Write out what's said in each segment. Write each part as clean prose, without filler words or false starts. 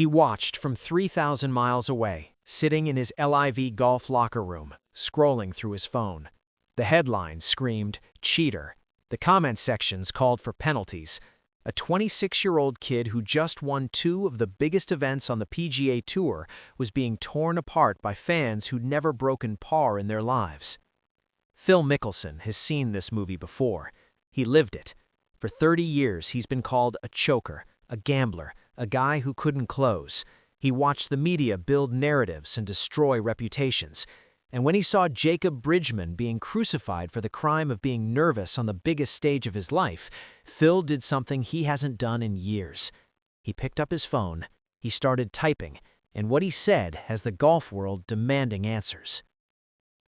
He watched from 3,000 miles away, sitting in his LIV Golf locker room, scrolling through his phone. The headlines screamed, "Cheater." The comment sections called for penalties. A 26-year-old kid who just won two of the biggest events on the PGA Tour was being torn apart by fans who'd never broken par in their lives. Phil Mickelson has seen this movie before. He lived it. For 30 years, he's been called a choker, a gambler, a guy who couldn't close. He watched the media build narratives and destroy reputations. And when he saw Jacob Bridgeman being crucified for the crime of being nervous on the biggest stage of his life, Phil did something he hasn't done in years. He picked up his phone, he started typing, and what he said has the golf world demanding answers.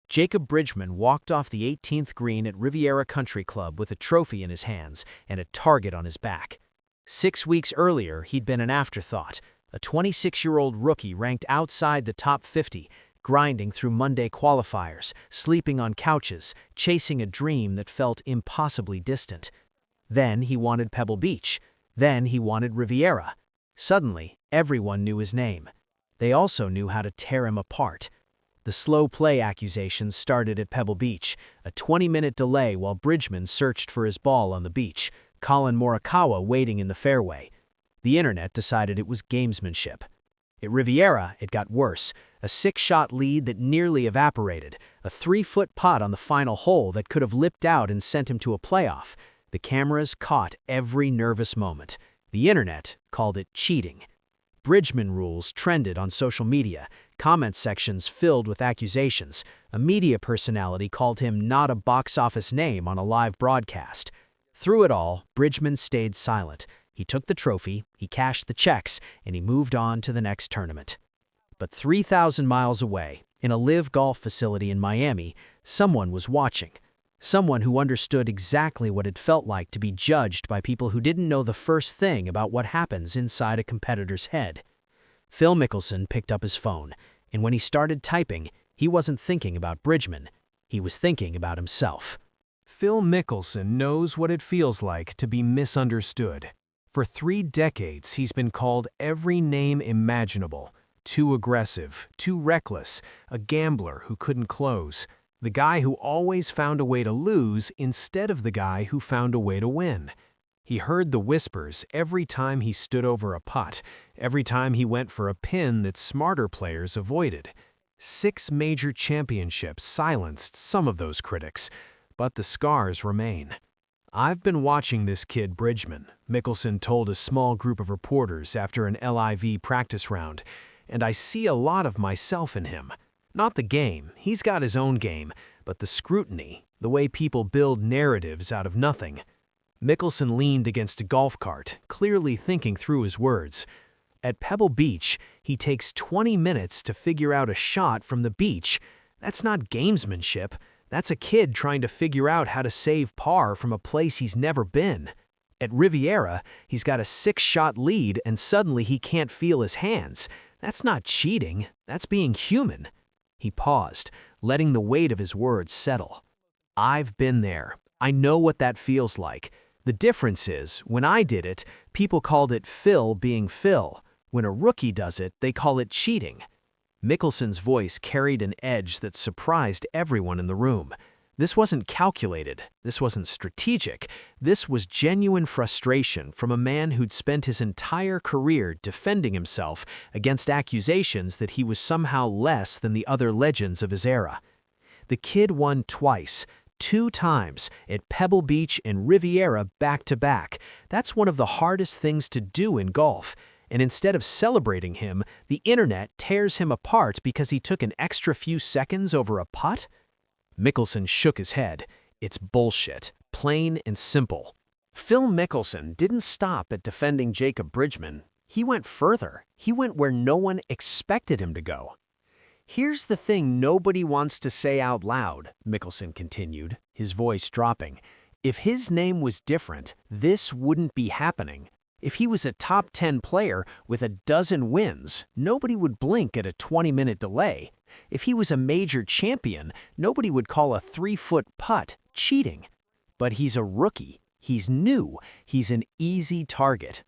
Jacob Bridgeman walked off the 18th green at Riviera Country Club with a trophy in his hands and a target on his back. 6 weeks earlier, he'd been an afterthought, a 26-year-old rookie ranked outside the top 50, grinding through Monday qualifiers, sleeping on couches, chasing a dream that felt impossibly distant. Then he wanted Pebble Beach. Then he wanted Riviera. Suddenly, everyone knew his name. They also knew how to tear him apart. The slow play accusations started at Pebble Beach, a 20-minute delay while Bridgeman searched for his ball on the beach, Colin Morikawa waiting in the fairway. The internet decided it was gamesmanship. At Riviera, it got worse, a 6-shot lead that nearly evaporated, a 3-foot putt on the final hole that could have lipped out and sent him to a playoff. The cameras caught every nervous moment. The internet called it cheating. Bridgeman rules trended on social media, comment sections filled with accusations. A media personality called him not a box office name on a live broadcast. Through it all, Bridgeman stayed silent. He took the trophy, he cashed the checks, and he moved on to the next tournament. But 3,000 miles away, in a LIV Golf facility in Miami, someone was watching. Someone who understood exactly what it felt like to be judged by people who didn't know the first thing about what happens inside a competitor's head. Phil Mickelson picked up his phone, and when he started typing, he wasn't thinking about Bridgeman. He was thinking about himself. Phil Mickelson knows what it feels like to be misunderstood. For 3 decades, he's been called every name imaginable. Too aggressive, too reckless, a gambler who couldn't close, the guy who always found a way to lose instead of the guy who found a way to win. He heard the whispers every time he stood over a putt, every time he went for a pin that smarter players avoided. 6 major championships silenced some of those critics, but the scars remain. "I've been watching this kid Bridgeman," Mickelson told a small group of reporters after an LIV practice round, "and I see a lot of myself in him. Not the game, he's got his own game, but the scrutiny, the way people build narratives out of nothing." Mickelson leaned against a golf cart, clearly thinking through his words. At Pebble Beach, he takes 20 minutes to figure out a shot from the beach. That's not gamesmanship. That's a kid trying to figure out how to save par from a place he's never been. At Riviera, he's got a 6-shot lead and suddenly he can't feel his hands. That's not cheating, that's being human. He paused, letting the weight of his words settle. "I've been there. I know what that feels like. The difference is, when I did it, people called it Phil being Phil. When a rookie does it, they call it cheating." Mickelson's voice carried an edge that surprised everyone in the room. This wasn't calculated, this wasn't strategic, this was genuine frustration from a man who'd spent his entire career defending himself against accusations that he was somehow less than the other legends of his era. The kid won twice, 2 times, at Pebble Beach and Riviera back-to-back. That's one of the hardest things to do in golf. And instead of celebrating him, the internet tears him apart because he took an extra few seconds over a putt? Mickelson shook his head. It's bullshit, plain and simple. Phil Mickelson didn't stop at defending Jacob Bridgeman. He went further. He went where no one expected him to go. "Here's the thing nobody wants to say out loud," Mickelson continued, his voice dropping. "If his name was different, this wouldn't be happening. If he was a top 10 player with a dozen wins, nobody would blink at a 20-minute delay. If he was a major champion, nobody would call a 3-foot putt cheating. But he's a rookie. He's new. He's an easy target."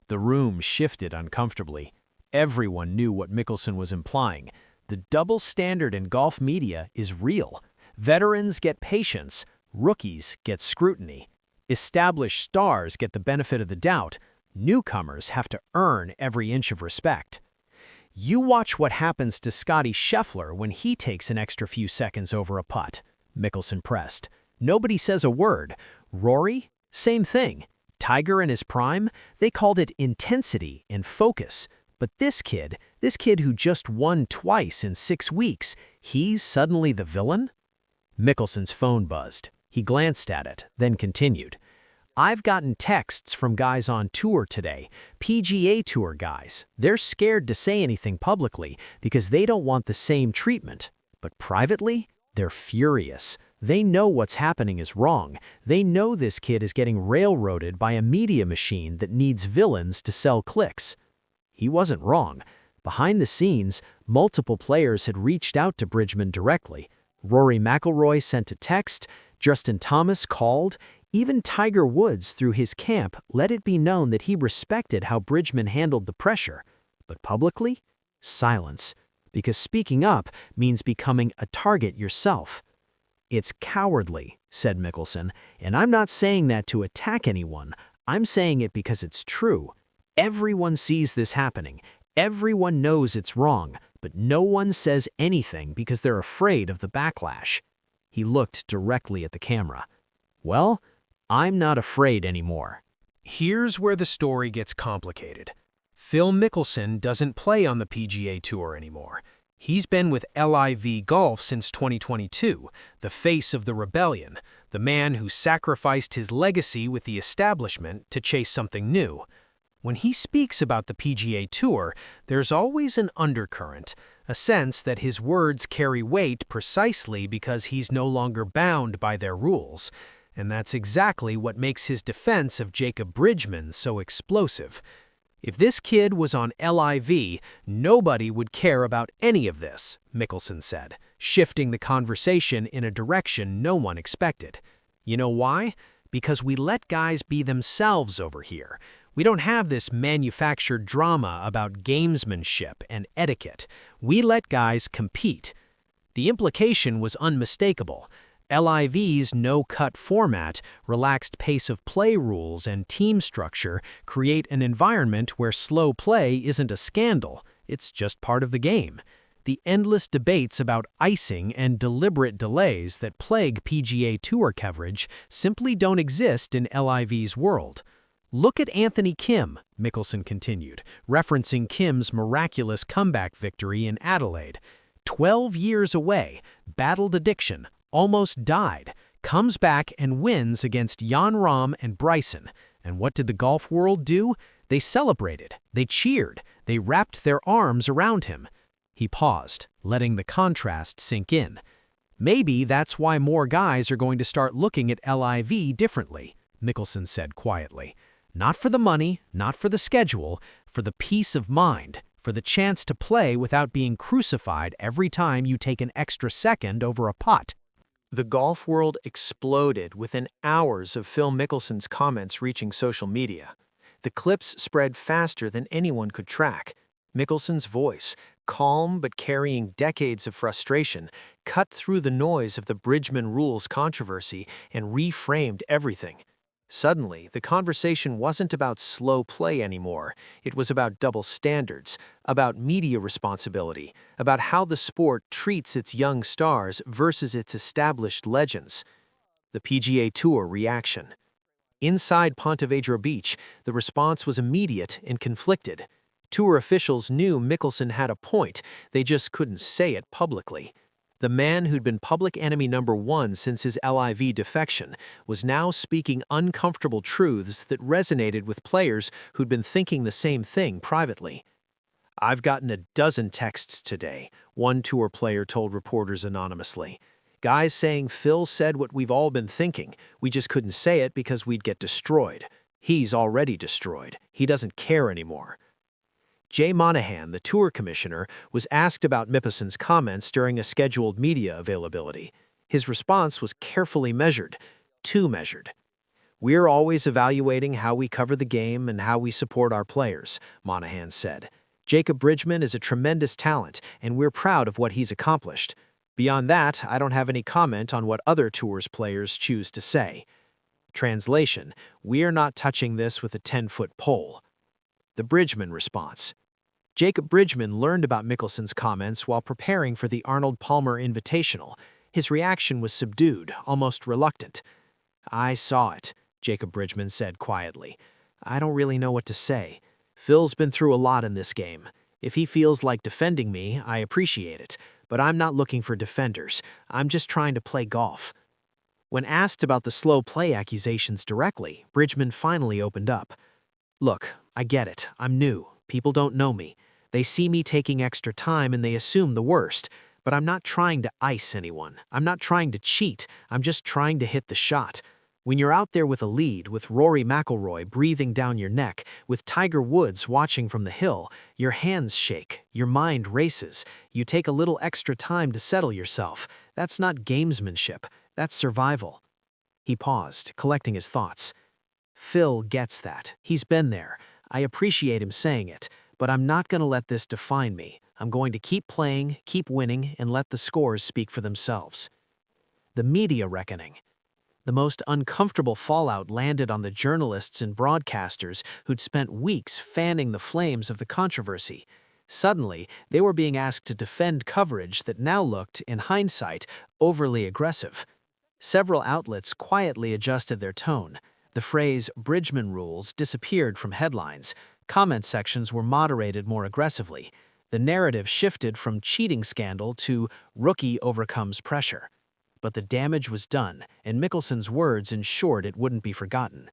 The room shifted uncomfortably. Everyone knew what Mickelson was implying. The double standard in golf media is real. Veterans get patience, rookies get scrutiny. Established stars get the benefit of the doubt. Newcomers have to earn every inch of respect. You watch what happens to Scottie Scheffler when he takes an extra few seconds over a putt, Mickelson pressed. Nobody says a word. Rory? Same thing. Tiger in his prime? They called it intensity and focus. But this kid who just won twice in 6 weeks, he's suddenly the villain? Mickelson's phone buzzed. He glanced at it, then continued. I've gotten texts from guys on tour today, PGA Tour guys. They're scared to say anything publicly because they don't want the same treatment. But privately, they're furious. They know what's happening is wrong. They know this kid is getting railroaded by a media machine that needs villains to sell clicks. He wasn't wrong. Behind the scenes, multiple players had reached out to Bridgeman directly. Rory McIlroy sent a text, Justin Thomas called, even Tiger Woods through his camp let it be known that he respected how Bridgeman handled the pressure. But publicly? Silence. Because speaking up means becoming a target yourself. It's cowardly, said Mickelson, and I'm not saying that to attack anyone. I'm saying it because it's true. Everyone sees this happening. Everyone knows it's wrong, but no one says anything because they're afraid of the backlash. He looked directly at the camera. Well, I'm not afraid anymore. Here's where the story gets complicated. Phil Mickelson doesn't play on the PGA Tour anymore. He's been with LIV Golf since 2022, the face of the rebellion, the man who sacrificed his legacy with the establishment to chase something new. When he speaks about the PGA Tour, there's always an undercurrent, a sense that his words carry weight precisely because he's no longer bound by their rules. And that's exactly what makes his defense of Jacob Bridgeman so explosive. If this kid was on LIV, nobody would care about any of this, Mickelson said, shifting the conversation in a direction no one expected. You know why? Because we let guys be themselves over here. We don't have this manufactured drama about gamesmanship and etiquette. We let guys compete. The implication was unmistakable. LIV's no-cut format, relaxed pace of play rules, and team structure create an environment where slow play isn't a scandal. It's just part of the game. The endless debates about icing and deliberate delays that plague PGA Tour coverage simply don't exist in LIV's world. Look at Anthony Kim, Mickelson continued, referencing Kim's miraculous comeback victory in Adelaide. 12 years away, battled addiction, almost died, comes back and wins against Jan Rahm and Bryson. And what did the golf world do? They celebrated, they cheered, they wrapped their arms around him. He paused, letting the contrast sink in. Maybe that's why more guys are going to start looking at LIV differently, Mickelson said quietly. Not for the money, not for the schedule, for the peace of mind, for the chance to play without being crucified every time you take an extra second over a putt. The golf world exploded within hours of Phil Mickelson's comments reaching social media. The clips spread faster than anyone could track. Mickelson's voice, calm but carrying decades of frustration, cut through the noise of the Bridgeman rules controversy and reframed everything. Suddenly, the conversation wasn't about slow play anymore. It was about double standards, about media responsibility, about how the sport treats its young stars versus its established legends. The PGA Tour reaction. Inside Ponte Vedra Beach, the response was immediate and conflicted. Tour officials knew Mickelson had a point, they just couldn't say it publicly. The man who'd been public enemy #1 since his LIV defection was now speaking uncomfortable truths that resonated with players who'd been thinking the same thing privately. I've gotten a dozen texts today, one tour player told reporters anonymously. Guys saying Phil said what we've all been thinking, we just couldn't say it because we'd get destroyed. He's already destroyed. He doesn't care anymore. Jay Monahan, the tour commissioner, was asked about Mickelson's comments during a scheduled media availability. His response was carefully measured, too measured. We're always evaluating how we cover the game and how we support our players, Monahan said. Jacob Bridgeman is a tremendous talent, and we're proud of what he's accomplished. Beyond that, I don't have any comment on what other tours players choose to say. Translation: we are not touching this with a 10-foot pole. The Bridgeman response. Jacob Bridgeman learned about Mickelson's comments while preparing for the Arnold Palmer Invitational. His reaction was subdued, almost reluctant. "I saw it," Jacob Bridgeman said quietly. "I don't really know what to say. Phil's been through a lot in this game. If he feels like defending me, I appreciate it, but I'm not looking for defenders. I'm just trying to play golf." When asked about the slow play accusations directly, Bridgeman finally opened up. "Look, I get it. I'm new. People don't know me. They see me taking extra time and they assume the worst. But I'm not trying to ice anyone. I'm not trying to cheat. I'm just trying to hit the shot. When you're out there with a lead, with Rory McIlroy breathing down your neck, with Tiger Woods watching from the hill, your hands shake, your mind races. You take a little extra time to settle yourself. That's not gamesmanship. That's survival." He paused, collecting his thoughts. "Phil gets that. He's been there. I appreciate him saying it, but I'm not going to let this define me. I'm going to keep playing, keep winning, and let the scores speak for themselves." The media reckoning. The most uncomfortable fallout landed on the journalists and broadcasters who'd spent weeks fanning the flames of the controversy. Suddenly, they were being asked to defend coverage that now looked, in hindsight, overly aggressive. Several outlets quietly adjusted their tone. The phrase "Bridgeman rules" disappeared from headlines. Comment sections were moderated more aggressively. The narrative shifted from cheating scandal to rookie overcomes pressure. But the damage was done, and Mickelson's words ensured it wouldn't be forgotten.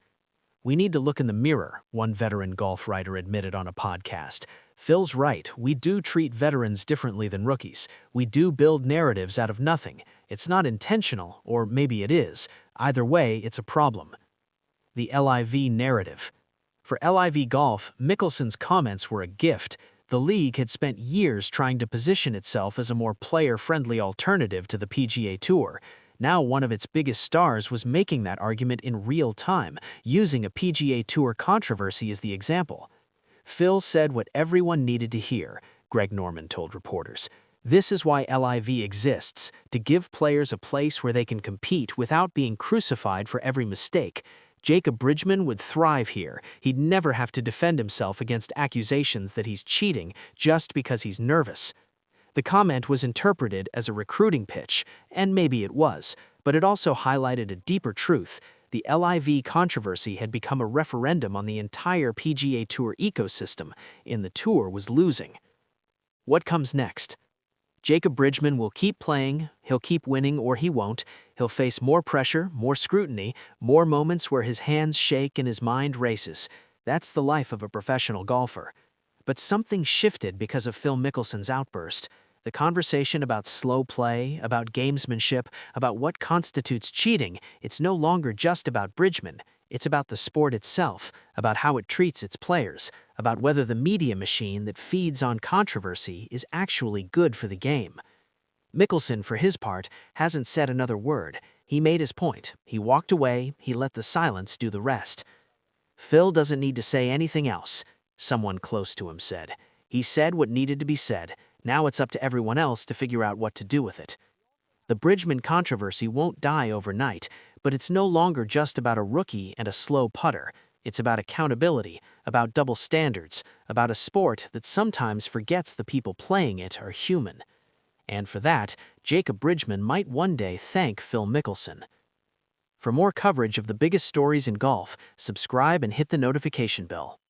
"We need to look in the mirror," one veteran golf writer admitted on a podcast. "Phil's right, we do treat veterans differently than rookies. We do build narratives out of nothing. It's not intentional, or maybe it is. Either way, it's a problem." The LIV narrative. For LIV Golf, Mickelson's comments were a gift. The league had spent years trying to position itself as a more player-friendly alternative to the PGA Tour. Now one of its biggest stars was making that argument in real time, using a PGA Tour controversy as the example. "Phil said what everyone needed to hear," Greg Norman told reporters. "This is why LIV exists, to give players a place where they can compete without being crucified for every mistake. Jacob Bridgeman would thrive here. He'd never have to defend himself against accusations that he's cheating just because he's nervous." The comment was interpreted as a recruiting pitch, and maybe it was, but it also highlighted a deeper truth. The LIV controversy had become a referendum on the entire PGA Tour ecosystem, and the tour was losing. What comes next? Jacob Bridgeman will keep playing, he'll keep winning or he won't. He'll face more pressure, more scrutiny, more moments where his hands shake and his mind races. That's the life of a professional golfer. But something shifted because of Phil Mickelson's outburst. The conversation about slow play, about gamesmanship, about what constitutes cheating, it's no longer just about Bridgeman. It's about the sport itself, about how it treats its players, about whether the media machine that feeds on controversy is actually good for the game. Mickelson, for his part, hasn't said another word. He made his point. He walked away. He let the silence do the rest. "Phil doesn't need to say anything else," someone close to him said. "He said what needed to be said. Now it's up to everyone else to figure out what to do with it." The Bridgeman controversy won't die overnight, but it's no longer just about a rookie and a slow putter. It's about accountability, about double standards, about a sport that sometimes forgets the people playing it are human. And for that, Jacob Bridgeman might one day thank Phil Mickelson. For more coverage of the biggest stories in golf, subscribe and hit the notification bell.